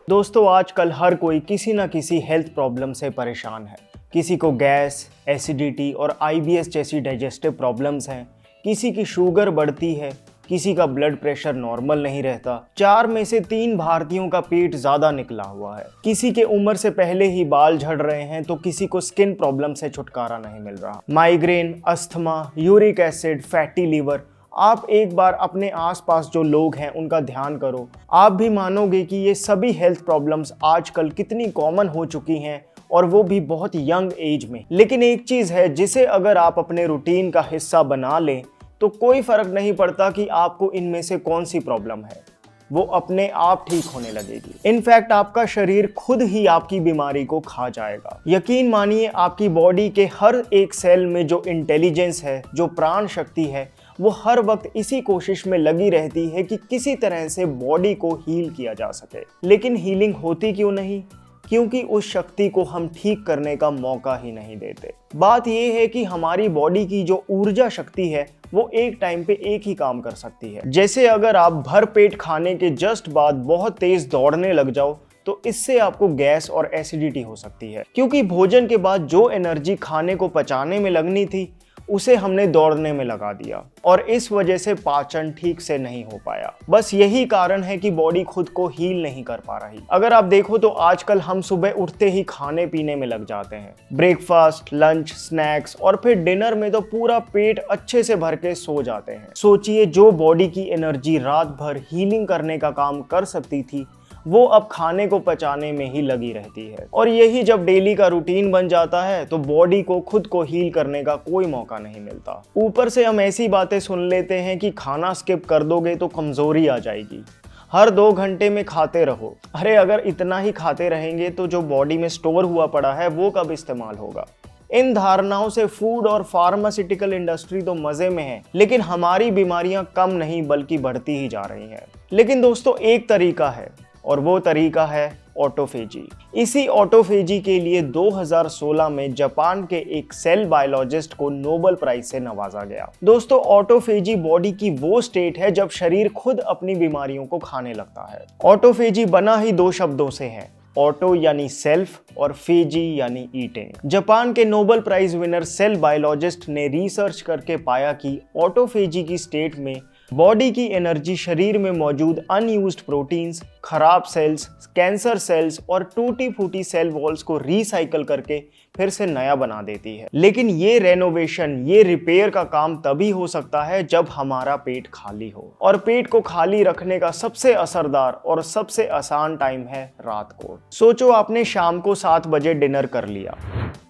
दोस्तों आजकल हर कोई किसी न किसी हेल्थ प्रॉब्लम से परेशान है। किसी को गैस, एसिडिटी और आईबीएस जैसी डाइजेस्टिव प्रॉब्लम्स हैं, किसी की शुगर बढ़ती है, किसी का ब्लड प्रेशर नॉर्मल नहीं रहता। 4 में से 3 भारतीयों का पेट ज्यादा निकला हुआ है। किसी के उम्र से पहले ही बाल झड़ रहे हैं तो किसी को स्किन प्रॉब्लम से छुटकारा नहीं मिल रहा। Migraine, asthma, uric acid, fatty liver. आप एक बार अपने आसपास जो लोग हैं उनका ध्यान करो, आप भी मानोगे कि ये सभी हेल्थ प्रॉब्लम्स आजकल कितनी कॉमन हो चुकी हैं, और वो भी बहुत यंग एज में। लेकिन एक चीज है जिसे अगर आप अपने रूटीन का हिस्सा बना लें तो कोई फर्क नहीं पड़ता कि आपको इनमें से कौन सी प्रॉब्लम है, वो अपने आप ठीक होने लगेगी। इनफैक्ट आपका शरीर खुद ही आपकी बीमारी को खा जाएगा। यकीन मानिए, आपकी बॉडी के हर एक सेल में जो इंटेलिजेंस है, जो प्राण शक्ति है, वो हर वक्त इसी कोशिश में लगी रहती है कि किसी तरह से बॉडी को हील किया जा सके। लेकिन हीलिंग होती क्यों नहीं? क्योंकि उस शक्ति को हम ठीक करने का मौका ही नहीं देते। बात यह है कि हमारी बॉडी की जो ऊर्जा शक्ति है वो एक टाइम पे एक ही काम कर सकती है। जैसे अगर आप भर पेट खाने के जस्ट बाद बहुत तेज दौड़ने लग जाओ तो इससे आपको गैस और एसिडिटी हो सकती है, क्योंकि भोजन के बाद जो एनर्जी खाने को पचाने में लगनी थी उसे हमने दौड़ने में लगा दिया, और इस वजह से पाचन ठीक से नहीं हो पाया। बस यही कारण है कि बॉडी खुद को हील नहीं कर पा रही। अगर आप देखो तो आजकल हम सुबह उठते ही खाने पीने में लग जाते हैं। ब्रेकफास्ट, लंच, स्नैक्स और फिर डिनर में तो पूरा पेट अच्छे से भर के सो जाते हैं। सोचिए, जो बॉडी की एनर्जी रात भर हीलिंग करने का काम कर सकती थी वो अब खाने को पचाने में ही लगी रहती है। और यही जब डेली का रूटीन बन जाता है तो बॉडी को खुद को हील करने का कोई मौका नहीं मिलता। ऊपर से हम ऐसी बातें सुन लेते हैं कि खाना स्किप कर दोगे तो कमजोरी आ जाएगी, हर 2 घंटे में खाते रहो। अरे अगर इतना ही खाते रहेंगे तो जो बॉडी में स्टोर हुआ पड़ा है वो कब इस्तेमाल होगा? इन धारणाओं से फूड और फार्मास्यूटिकल इंडस्ट्री तो मजे में है, लेकिन हमारी बीमारियां कम नहीं बल्कि बढ़ती ही जा रही हैं। लेकिन दोस्तों एक तरीका है, और वो तरीका है ऑटोफेजी। इसी ऑटोफेजी के लिए 2016 में जापान के एक सेल बायोलॉजिस्ट को नोबेल प्राइज से नवाजा गया। दोस्तों ऑटोफेजी बॉडी की वो स्टेट है जब शरीर खुद अपनी बीमारियों को खाने लगता है। ऑटोफेजी बना ही 2 शब्दों से है, ऑटो यानी सेल्फ और फेजी यानी ईटिंग। जापान के Nobel prize winner cell biologist ने रिसर्च करके पाया कि ऑटोफेजी की स्टेट में बॉडी की एनर्जी शरीर में मौजूद अनयूज्ड प्रोटीन्स, खराब सेल्स, कैंसर सेल्स और टूटी फूटी सेल वॉल्स को रिसाइकल करके फिर से नया बना देती है। लेकिन ये रेनोवेशन, ये रिपेयर का काम तभी हो सकता है जब हमारा पेट खाली हो, और पेट को खाली रखने का सबसे असरदार और सबसे आसान टाइम है रात को। सोचो आपने शाम को 7 बजे डिनर कर लिया।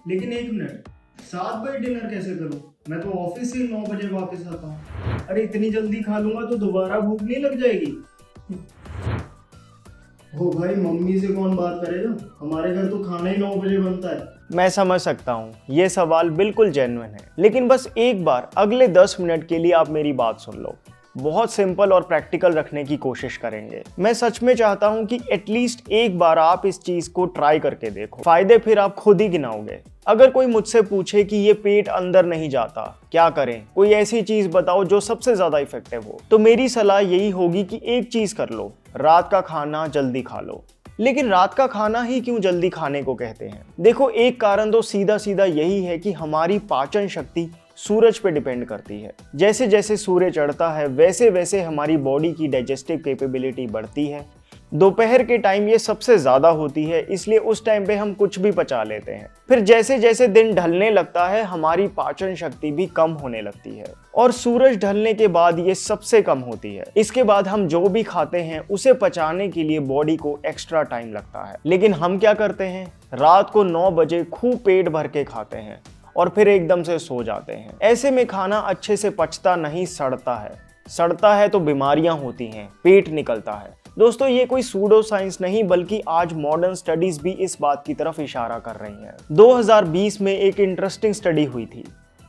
लेकिन एक मिनट, 7 बजे डिनर कैसे करूं? मैं तो ऑफिस से 9 बजे वापस आता हूँ। अरे इतनी जल्दी खा लूंगा तो दोबारा भूख नहीं लग जाएगी? हो भाई, मम्मी से कौन बात करेगा? हमारे घर तो खाना ही 9 बजे बनता है। मैं समझ सकता हूँ, ये सवाल बिल्कुल जेन्युइन है, लेकिन बस एक बार अगले 10 मिनट के लिए आप मेरी बात सुन लो। बहुत सिंपल और प्रैक्टिकल रखने की कोशिश करेंगे। मैं सच में चाहता हूं कि एटलीस्ट एक बार आप इस चीज को ट्राई करके देखो, फायदे फिर आप खुद ही गिनाओगे। अगर कोई मुझसे पूछे कि ये पेट अंदर नहीं जाता, क्या करें? कोई ऐसी चीज बताओ जो सबसे ज्यादा इफेक्टिव हो, तो मेरी सलाह यही होगी कि एक चीज कर लो, रात का खाना जल्दी खा लो। लेकिन रात का खाना ही क्यों जल्दी खाने को कहते हैं? देखो एक कारण तो सीधा सीधा यही है कि हमारी पाचन शक्ति सूरज पे डिपेंड करती है। जैसे जैसे सूर्य चढ़ता है वैसे वैसे हमारी बॉडी की डाइजेस्टिव कैपेबिलिटी बढ़ती है। दोपहर के टाइम ये सबसे ज्यादा होती है, इसलिए उस टाइम पे हम कुछ भी पचा लेते हैं। फिर जैसे जैसे दिन ढलने लगता है हमारी पाचन शक्ति भी कम होने लगती है, और सूरज ढलने के बाद ये सबसे कम होती है। इसके बाद हम जो भी खाते हैं उसे पचाने के लिए बॉडी को एक्स्ट्रा टाइम लगता है। लेकिन हम क्या करते हैं? रात को 9 बजे खूब पेट भर के खाते हैं और फिर एकदम से सो जाते हैं। ऐसे में खाना अच्छे से पचता नहीं, सड़ता है। सड़ता है तो बीमारियां होती हैं, पेट निकलता है। दोस्तों ये कोई सूडो साइंस नहीं बल्कि आज मॉडर्न स्टडीज भी इस बात की तरफ इशारा कर रही हैं। 2020 में एक इंटरेस्टिंग स्टडी हुई थी।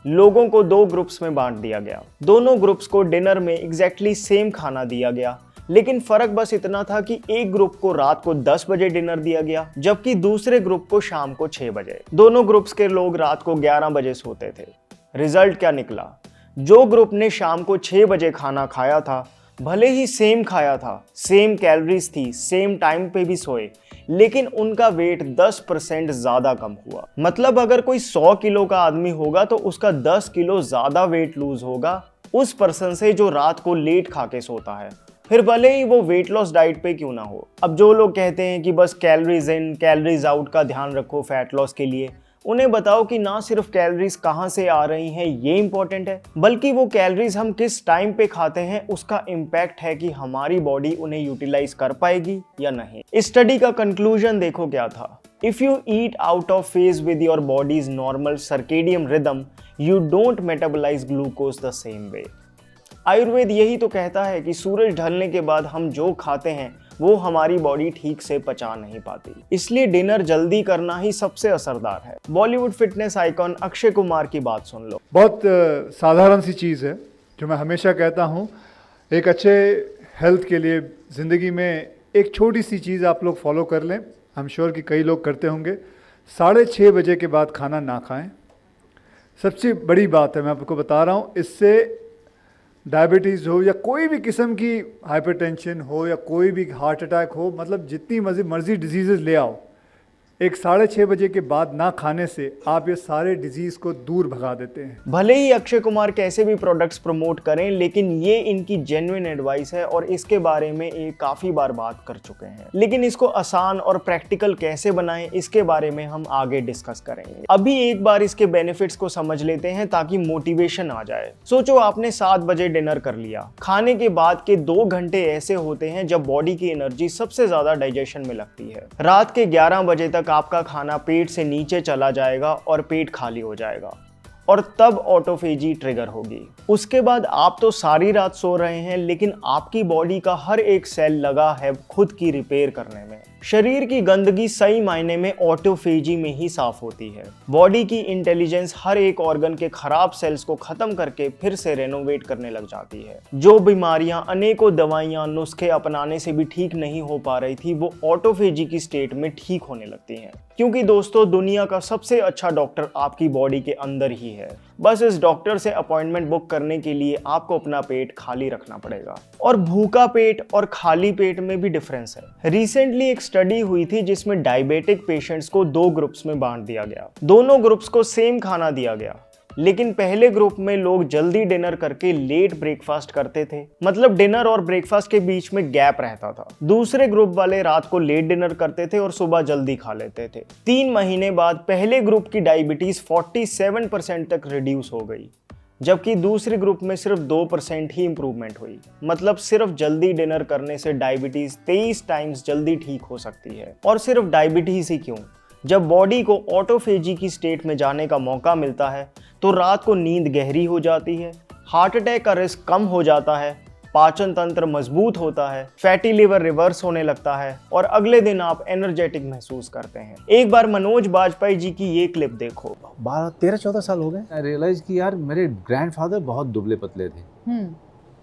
लोगों को 2 ग्रुप्स में बांट दिया गया। दोनों ग्रुप्स को डिनर में एग्जैक्टली सेम खाना दिया गया, लेकिन फर्क बस इतना था कि एक ग्रुप को रात को 10 बजे डिनर दिया गया, जबकि दूसरे ग्रुप को शाम को 6 बजे। दोनों ग्रुप्स के लोग रात को 11 बजे सोते थे। रिजल्ट क्या निकला? जो ग्रुप ने शाम को 6 बजे खाना खाया था भले ही सेम खाया था, सेम कैलोरीज थी, सेम टाइम पे भी सोए, लेकिन उनका वेट 10% ज्यादा कम हुआ। मतलब अगर कोई 100 किलो का आदमी होगा तो उसका 10 किलो ज्यादा वेट लूज होगा उस पर्सन से जो रात को लेट खा के सोता है, फिर भले ही वो वेट लॉस डाइट पे क्यों ना हो। अब जो लोग कहते हैं कि बस कैलोरीज इन कैलोरीज आउट का ध्यान रखो फैट लॉस के लिए, उन्हें बताओ कि ना सिर्फ कैलोरीज कहाँ से आ रही हैं ये इंपॉर्टेंट है, बल्कि वो कैलोरीज हम किस टाइम पे खाते हैं उसका इम्पैक्ट है कि हमारी बॉडी उन्हें यूटिलाइज कर पाएगी या नहीं। इस स्टडी का कंक्लूजन देखो क्या था। If you eat out of phase with your body's normal circadian rhythm, you don't metabolize glucose the same way. Ayurveda यही तो कहता है कि सूरज ढलने के बाद हम जो खाते हैं वो हमारी बॉडी ठीक से पचा नहीं पाती, इसलिए डिनर जल्दी करना ही सबसे असरदार है। बॉलीवुड फिटनेस आइकॉन अक्षय कुमार की बात सुन लो। बहुत साधारण सी चीज़ है जो मैं हमेशा कहता हूँ, एक अच्छे हेल्थ के लिए ज़िंदगी में एक छोटी सी चीज़ आप लोग फॉलो कर लें। आई एम श्योर कि कई लोग करते होंगे। 6:30 बजे के बाद खाना ना खाएं। सबसे बड़ी बात है, मैं आपको बता रहा हूँ, इससे डायबिटीज़ हो या कोई भी किस्म की हाइपरटेंशन हो या कोई भी हार्ट अटैक हो, मतलब जितनी मर्जी डिजीज़ ले आओ, एक 6:30 बजे के बाद ना खाने से आप ये सारे डिजीज़ को दूर भगा देते हैं। भले ही अक्षय कुमार कैसे भी प्रोडक्ट्स प्रमोट करें, लेकिन ये इनकी जेन्युइन एडवाइस है और इसके बारे में ये काफ़ी बार बात कर चुके हैं। लेकिन इसको आसान और प्रैक्टिकल कैसे बनाएं इसके बारे में हम आगे डिस्कस करेंगे। अभी एक बार इसके बेनिफिट्स को समझ लेते हैं ताकि मोटिवेशन आ जाए। सोचो आपने 7 बजे डिनर कर लिया। खाने के बाद के 2 घंटे ऐसे होते हैं जब बॉडी की एनर्जी सबसे ज्यादा डाइजेशन में लगती है। रात के 11 बजे तक आपका खाना पेट से नीचे चला जाएगा और पेट खाली हो जाएगा और तब ऑटोफेजी ट्रिगर होगी। उसके बाद आप तो सारी रात सो रहे हैं, लेकिन आपकी बॉडी का हर एक सेल लगा है खुद की रिपेयर करने में। शरीर की गंदगी सही मायने में ऑटोफेजी में ही साफ होती है। बॉडी की इंटेलिजेंस हर एक ऑर्गन के खराब सेल्स को खत्म करके फिर से रेनोवेट करने लग जाती है। जो बीमारियां अनेकों दवाइयां नुस्खे अपनाने से भी ठीक नहीं हो पा रही थी, वो ऑटोफेजी की स्टेट में ठीक होने लगती हैं। क्योंकि दोस्तों, दुनिया का सबसे अच्छा डॉक्टर आपकी बॉडी के अंदर ही है। बस इस डॉक्टर से अपॉइंटमेंट बुक करने के लिए आपको अपना पेट खाली रखना पड़ेगा। और भूखा पेट और खाली पेट में भी डिफरेंस है। रिसेंटली एक स्टडी हुई थी जिसमें डायबिटिक पेशेंट्स को 2 ग्रुप्स में बांट दिया गया। दोनों ग्रुप्स को सेम खाना दिया गया, लेकिन पहले ग्रुप में लोग जल्दी डिनर करके लेट ब्रेकफास्ट करते थे, मतलब डिनर और ब्रेकफास्ट के बीच में गैप रहता था। दूसरे ग्रुप वाले रात को लेट डिनर करते थे और सुबह जल्दी खा लेते थे। 3 महीने बाद पहले ग्रुप की डायबिटीज 47% तक रिड्यूस हो गई, जबकि दूसरे ग्रुप में सिर्फ 2% ही इंप्रूवमेंट हुई। मतलब सिर्फ जल्दी डिनर करने से डायबिटीज 23 टाइम्स जल्दी ठीक हो सकती है। और सिर्फ डायबिटीज ही क्यों, जब बॉडी को ऑटोफेजी की स्टेट में जाने का मौका मिलता है तो रात को नींद गहरी हो जाती है, हार्ट अटैक का रिस्क कम हो जाता है, पाचन तंत्र मजबूत होता है, फैटी लिवर रिवर्स होने लगता है और अगले दिन आप एनर्जेटिक महसूस करते हैं। एक बार मनोज बाजपेयी जी की ये क्लिप देखो। 12-13-14 साल हो गए। आई रियलाइज कि यार मेरे ग्रैंडफादर बहुत दुबले पतले थे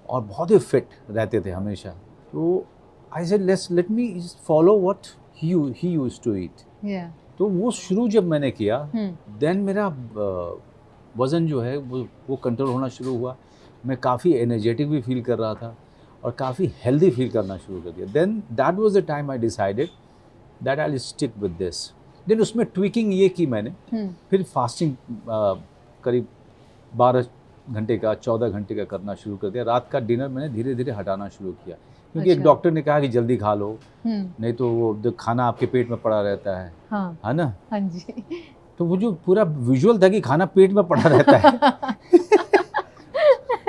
और बहुत ही फिट रहते थे हमेशा। तो I said let me follow what he used to eat. तो वो शुरू जब मैंने किया, देन मेरा वज़न जो है वो कंट्रोल होना शुरू हुआ। मैं काफ़ी एनर्जेटिक भी फील कर रहा था और काफ़ी हेल्दी फील करना शुरू कर दिया। Then that was the time I decided that I will stick with this. Then उसमें ट्विकिंग ये की मैंने, फिर फास्टिंग करीब 12 घंटे का 14 घंटे का करना शुरू कर दिया। रात का डिनर मैंने धीरे धीरे हटाना शुरू किया, क्योंकि एक डॉक्टर ने कहा कि जल्दी खा लो, नहीं तो वो खाना आपके पेट में पड़ा रहता है। हाँ, है ना? हाँ जी। तो वो जो पूरा विजुअल था कि खाना पेट में पड़ा रहता है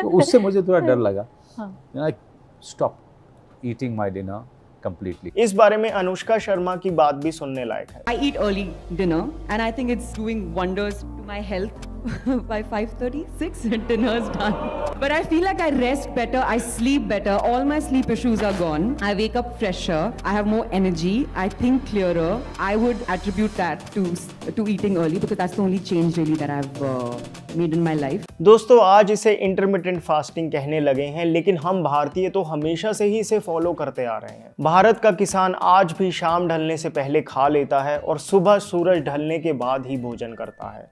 तो उससे मुझे थोड़ा डर लगा। I stop eating my dinner completely. इस बारे में अनुष्का शर्मा की बात भी सुनने लायक है। I eat early dinner and I think it's doing wonders to my health. By 5:36 dinner's done. But I feel like I rest better, I sleep better, all my sleep issues are gone. I wake up fresher, I have more energy, I think clearer. I would attribute that to eating early because that's the only change really that I've made in my life. दोस्तों, आज इसे intermittent fasting कहने लगे हैं, लेकिन हम भारतीय तो हमेशा से ही इसे फॉलो करते आ रहे हैं। भारत का किसान आज भी शाम ढलने से पहले खा लेता है और सुबह सूरज ढलने के बाद ही भोजन करता है।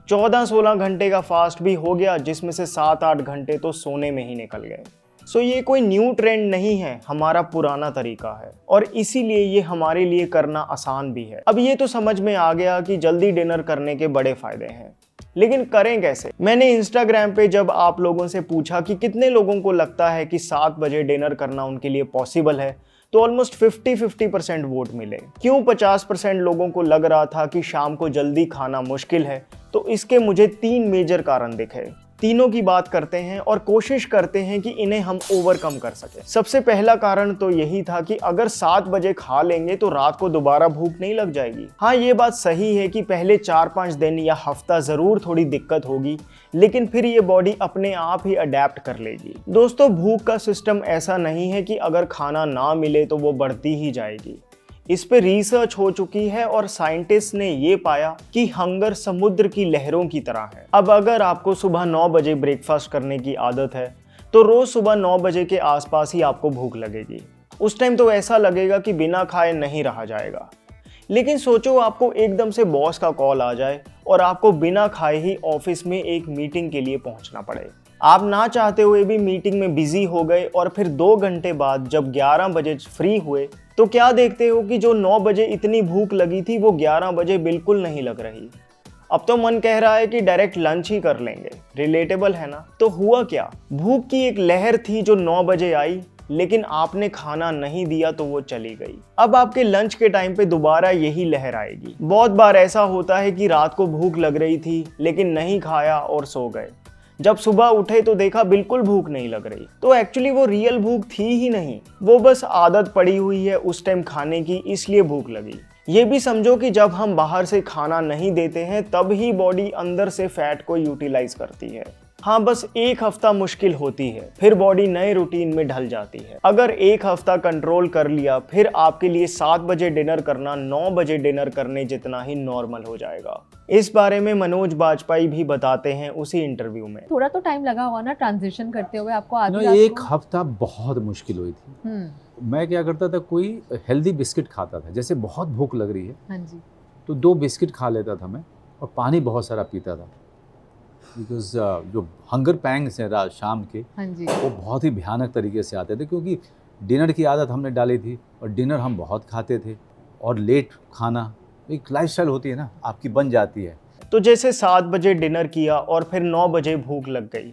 14-16 घंटे का फास्ट भी हो गया, जिसमें से 7-8 घंटे तो सोने में ही निकल गए। सो ये कोई न्यू ट्रेंड नहीं है, हमारा पुराना तरीका है और इसीलिए ये हमारे लिए करना आसान भी है। अब ये तो समझ में आ गया कि जल्दी डिनर करने के बड़े फायदे हैं, लेकिन करें कैसे? मैंने इंस्टाग्राम पे जब आप लोगों से पूछा कि कितने लोगों को लगता है कि 7 बजे डिनर करना उनके लिए पॉसिबल है, तो ऑलमोस्ट 50-50% वोट मिले। क्यों 50% लोगों को लग रहा था कि शाम को जल्दी खाना मुश्किल है? तो इसके मुझे 3 मेजर कारण दिखे। तीनों की बात करते हैं और कोशिश करते हैं कि इन्हें हम ओवरकम कर सके। सबसे पहला कारण तो यही था कि अगर 7 बजे खा लेंगे तो रात को दोबारा भूख नहीं लग जाएगी। हाँ, ये बात सही है कि पहले 4-5 दिन या हफ्ता जरूर थोड़ी दिक्कत होगी, लेकिन फिर ये बॉडी अपने आप ही अडेप्ट कर लेगी। दोस्तों, भूख का सिस्टम ऐसा नहीं है कि अगर खाना ना मिले तो वो बढ़ती ही जाएगी। इस पे रिसर्च हो चुकी है और साइंटिस्ट ने ये पाया कि हंगर समुद्र की लहरों की तरह है। अब अगर आपको सुबह 9 बजे ब्रेकफास्ट करने की आदत है तो रोज सुबह 9 बजे के आसपास ही आपको भूख लगेगी। उस टाइम तो ऐसा लगेगा कि बिना खाए नहीं रहा जाएगा। लेकिन सोचो आपको एकदम से बॉस का कॉल आ जाए और आपको बिना खाए ही ऑफिस में एक मीटिंग के लिए पहुंचना पड़े। आप ना चाहते हुए भी मीटिंग में बिजी हो गए और फिर 2 घंटे बाद जब 11 बजे फ्री हुए तो क्या देखते हो कि जो 9 बजे इतनी भूख लगी थी वो 11 बजे बिल्कुल नहीं लग रही। अब तो मन कह रहा है कि डायरेक्ट लंच ही कर लेंगे। रिलेटेबल है ना? तो हुआ क्या? भूख की एक लहर थी जो 9 बजे आई, लेकिन आपने खाना नहीं दिया तो वो चली गई। अब आपके लंच के टाइम पे दोबारा यही लहर आएगी। बहुत बार ऐसा होता है कि रात को भूख लग रही थी लेकिन नहीं खाया और सो गए। जब सुबह उठे तो देखा बिल्कुल भूख नहीं लग रही। तो एक्चुअली वो रियल भूख थी ही नहीं, वो बस आदत पड़ी हुई है उस टाइम खाने की, इसलिए भूख लगी। ये भी समझो कि जब हम बाहर से खाना नहीं देते हैं तब ही बॉडी अंदर से फैट को यूटिलाइज करती है। हाँ, बस 1 हफ्ता मुश्किल होती है, फिर बॉडी नए रूटीन में ढल जाती है। अगर 1 हफ्ता कंट्रोल कर लिया, फिर आपके लिए 7 बजे डिनर करना 9 बजे डिनर करने जितना ही नॉर्मल हो जाएगा। इस बारे में मनोज बाजपेयी भी बताते हैं उसी इंटरव्यू में। थोड़ा तो टाइम लगा होगा ना ट्रांजिशन करते हुए आपको? आधी 1 हफ्ता बहुत मुश्किल हुई थी। मैं क्या करता था, कोई हेल्दी बिस्किट खाता था। जैसे बहुत भूख लग रही है, हाँ जी, तो 2 बिस्किट खा लेता था मैं और पानी बहुत सारा पीता था। बिकॉज जो हंगर पैंग्स हैं रात शाम के, हाँ जी, वो बहुत ही भयानक तरीके से आते थे, क्योंकि डिनर की आदत हमने डाली थी और डिनर हम बहुत खाते थे और लेट खाना एक लाइफस्टाइल होती है ना, आपकी बन जाती है। तो जैसे 7 बजे डिनर किया और फिर 9 बजे भूख लग गई,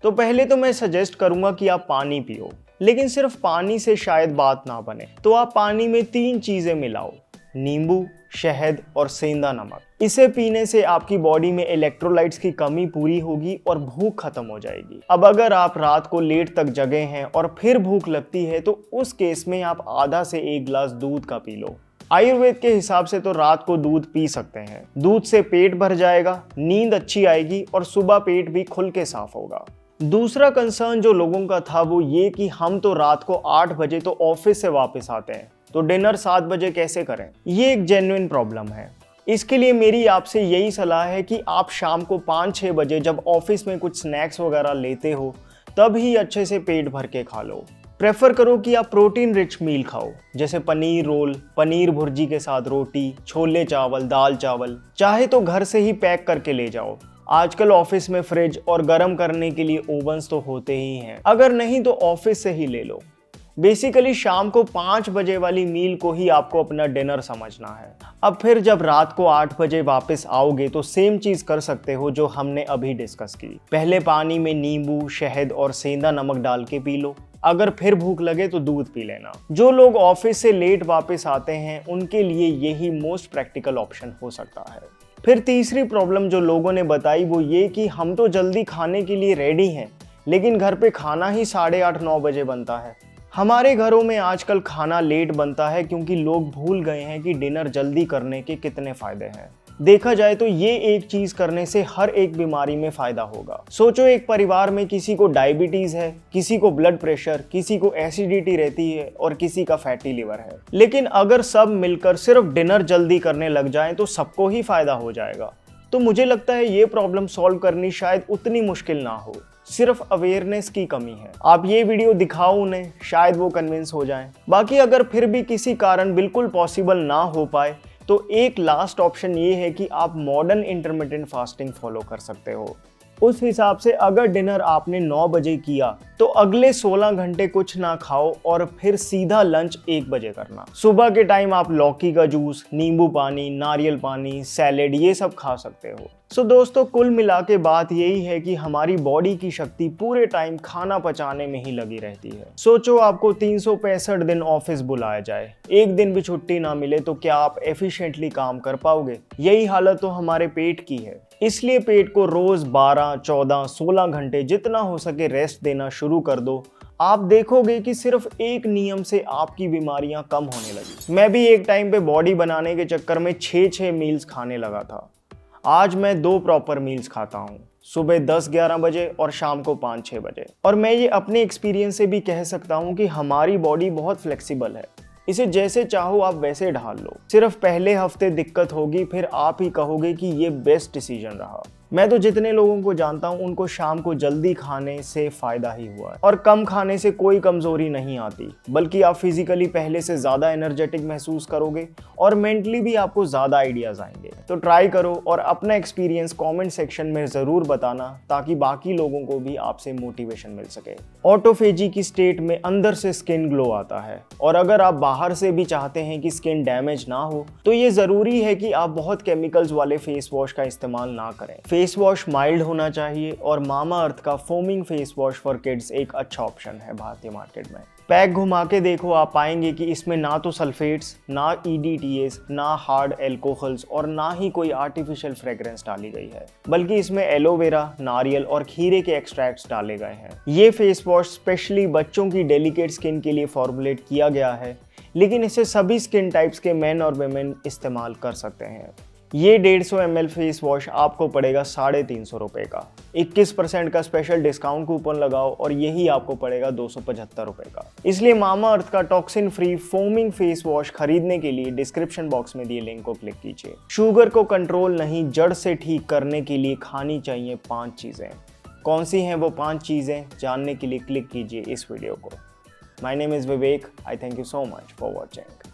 तो पहले तो मैं सजेस्ट करूंगा कि आप पानी पियो। लेकिन सिर्फ पानी से शायद बात ना बने, तो आप पानी में 3 चीजें मिलाओ: नींबू, शहद और सेंधा नमक। इसे पीने से आपकी बॉडी में इलेक्ट्रोलाइट्स की कमी पूरी होगी और भूख खत्म हो जाएगी। अब अगर आप रात को लेट तक जगे हैं और फिर भूख लगती है तो उस केस में आप आधा से 1 गिलास दूध का पी लो। आयुर्वेद के हिसाब से तो रात को दूध पी सकते हैं। दूध से पेट भर जाएगा, नींद अच्छी आएगी और सुबह पेट भी खुल के साफ होगा। दूसरा कंसर्न जो लोगों का था वो ये कि हम तो रात को 8 बजे तो ऑफिस से वापस आते हैं, तो डिनर 7 बजे कैसे करें? ये एक जेन्युइन प्रॉब्लम है। इसके लिए मेरी आपसे यही सलाह है कि आप शाम को 5-6 बजे जब ऑफिस में कुछ स्नैक्स वगैरह लेते हो तब ही अच्छे से पेट भर के खा लो। प्रेफर करो कि आप प्रोटीन रिच मील खाओ, जैसे पनीर रोल, पनीर भुर्जी के साथ रोटी, छोले चावल, दाल चावल। चाहे तो घर से ही पैक करके ले जाओ। आजकल ऑफिस में फ्रिज और गर्म करने के लिए ओवन्स तो होते ही हैं। अगर नहीं तो ऑफिस से ही ले लो। बेसिकली शाम को 5 बजे वाली मील को ही आपको अपना डिनर समझना है। अब फिर जब रात को 8 बजे वापस आओगे तो सेम चीज कर सकते हो जो हमने अभी डिस्कस की। पहले पानी में नींबू, शहद और सेंधा नमक डाल के पी लो। अगर फिर भूख लगे तो दूध पी लेना। जो लोग ऑफिस से लेट वापस आते हैं उनके लिए यही मोस्ट प्रैक्टिकल ऑप्शन हो सकता है। फिर तीसरी प्रॉब्लम जो लोगों ने बताई वो ये कि हम तो जल्दी खाने के लिए रेडी हैं, लेकिन घर पे खाना ही 8:30-9 बजे बनता है। हमारे घरों में आजकल खाना लेट बनता है क्योंकि लोग भूल गए हैं कि डिनर जल्दी करने के कितने फायदे हैं। देखा जाए तो ये एक चीज करने से हर एक बीमारी में फायदा होगा। सोचो, एक परिवार में किसी को डायबिटीज है, किसी को ब्लड प्रेशर, किसी को एसिडिटी रहती है और किसी का फैटी लिवर है। लेकिन अगर सब मिलकर सिर्फ डिनर जल्दी करने लग जाएं तो सबको ही फायदा हो जाएगा। तो मुझे लगता है ये प्रॉब्लम सॉल्व करनी शायद उतनी मुश्किल ना हो, सिर्फ अवेयरनेस की कमी है। आप ये वीडियो दिखाओ उन्हें, शायद वो कन्विंस हो जाएं। बाकी अगर फिर भी किसी कारण बिल्कुल पॉसिबल ना हो पाए तो एक लास्ट ऑप्शन ये है कि आप मॉडर्न इंटरमिटेंट फास्टिंग फॉलो कर सकते हो। उस हिसाब से अगर डिनर आपने 9 बजे किया तो अगले 16 घंटे कुछ ना खाओ और फिर सीधा लंच 1 बजे करना। सुबह के टाइम आप लौकी का जूस, नींबू पानी, नारियल पानी, सैलेड ये सब खा सकते हो। सो दोस्तों, कुल मिला के बात यही है कि हमारी बॉडी की शक्ति पूरे टाइम खाना पचाने में ही लगी रहती है। सोचो आपको 365 दिन ऑफिस बुलाया जाए, एक दिन भी छुट्टी ना मिले तो क्या आप एफिशिएंटली काम कर पाओगे? यही हालत तो हमारे पेट की है। इसलिए पेट को रोज 12, 14, 16 घंटे जितना हो सके रेस्ट देना शुरू कर दो। आप देखोगे कि सिर्फ एक नियम से आपकी बीमारियां कम होने लगी। मैं भी एक टाइम पे बॉडी बनाने के चक्कर में 6 मील्स खाने लगा था। आज मैं 2 प्रॉपर मील्स खाता हूँ, सुबह 10-11 बजे और शाम को 5-6 बजे। और मैं ये अपने एक्सपीरियंस से भी कह सकता हूँ कि हमारी बॉडी बहुत फ्लेक्सिबल है, इसे जैसे चाहो आप वैसे ढाल लो। सिर्फ पहले हफ्ते दिक्कत होगी, फिर आप ही कहोगे कि ये बेस्ट डिसीजन रहा। मैं तो जितने लोगों को जानता हूँ उनको शाम को जल्दी खाने से फायदा ही हुआ है। और कम खाने से कोई कमजोरी नहीं आती, बल्कि आप फिजिकली पहले से ज्यादा एनर्जेटिक महसूस करोगे और मेंटली भी आपको ज्यादा आइडियाज आएंगे। तो ट्राई करो और अपना एक्सपीरियंस कमेंट सेक्शन में जरूर बताना, ताकि बाकी लोगों को भी आपसे मोटिवेशन मिल सके। ऑटोफेजी की स्टेट में अंदर से स्किन ग्लो आता है, और अगर आप बाहर से भी चाहते हैं कि स्किन डैमेज ना हो तो ये जरूरी है कि आप बहुत केमिकल्स वाले फेस वॉश का इस्तेमाल ना करें। फेस वॉश माइल्ड होना चाहिए, और मामा अर्थ का foaming face wash for kids एक अच्छा ऑप्शन है भारतीय मार्केट में। पैक घुमा के देखो, आप पाएंगे कि इसमें ना तो सल्फेट्स, ना EDTAs, ना हार्ड एल्कोहल्स और ना ही कोई आर्टिफिशियल फ्रेग्रेंस डाली गई है, बल्कि इसमें एलोवेरा, नारियल और खीरे के एक्सट्रैक्ट्स डाले गए हैं। ये फेस वॉश स्पेशली बच्चों की डेलिकेट स्किन के लिए फॉर्मुलेट किया गया है, लेकिन इसे सभी स्किन टाइप्स के मेन और वुमेन इस्तेमाल कर सकते हैं। ये 150 ml फेस वॉश आपको पड़ेगा 350 रुपये का। 21% का स्पेशल डिस्काउंट कूपन लगाओ और यही आपको पड़ेगा 275 रुपये का। इसलिए मामा अर्थ का toxin free foaming face wash खरीदने के लिए डिस्क्रिप्शन बॉक्स में दिए लिंक को क्लिक कीजिए। शुगर को कंट्रोल नहीं, जड़ से ठीक करने के लिए खानी चाहिए 5 चीज़ें। कौन सी हैं वो 5 चीज़ें, जानने के लिए क्लिक कीजिए इस वीडियो को। My name is Vivek. I thank you so much for watching.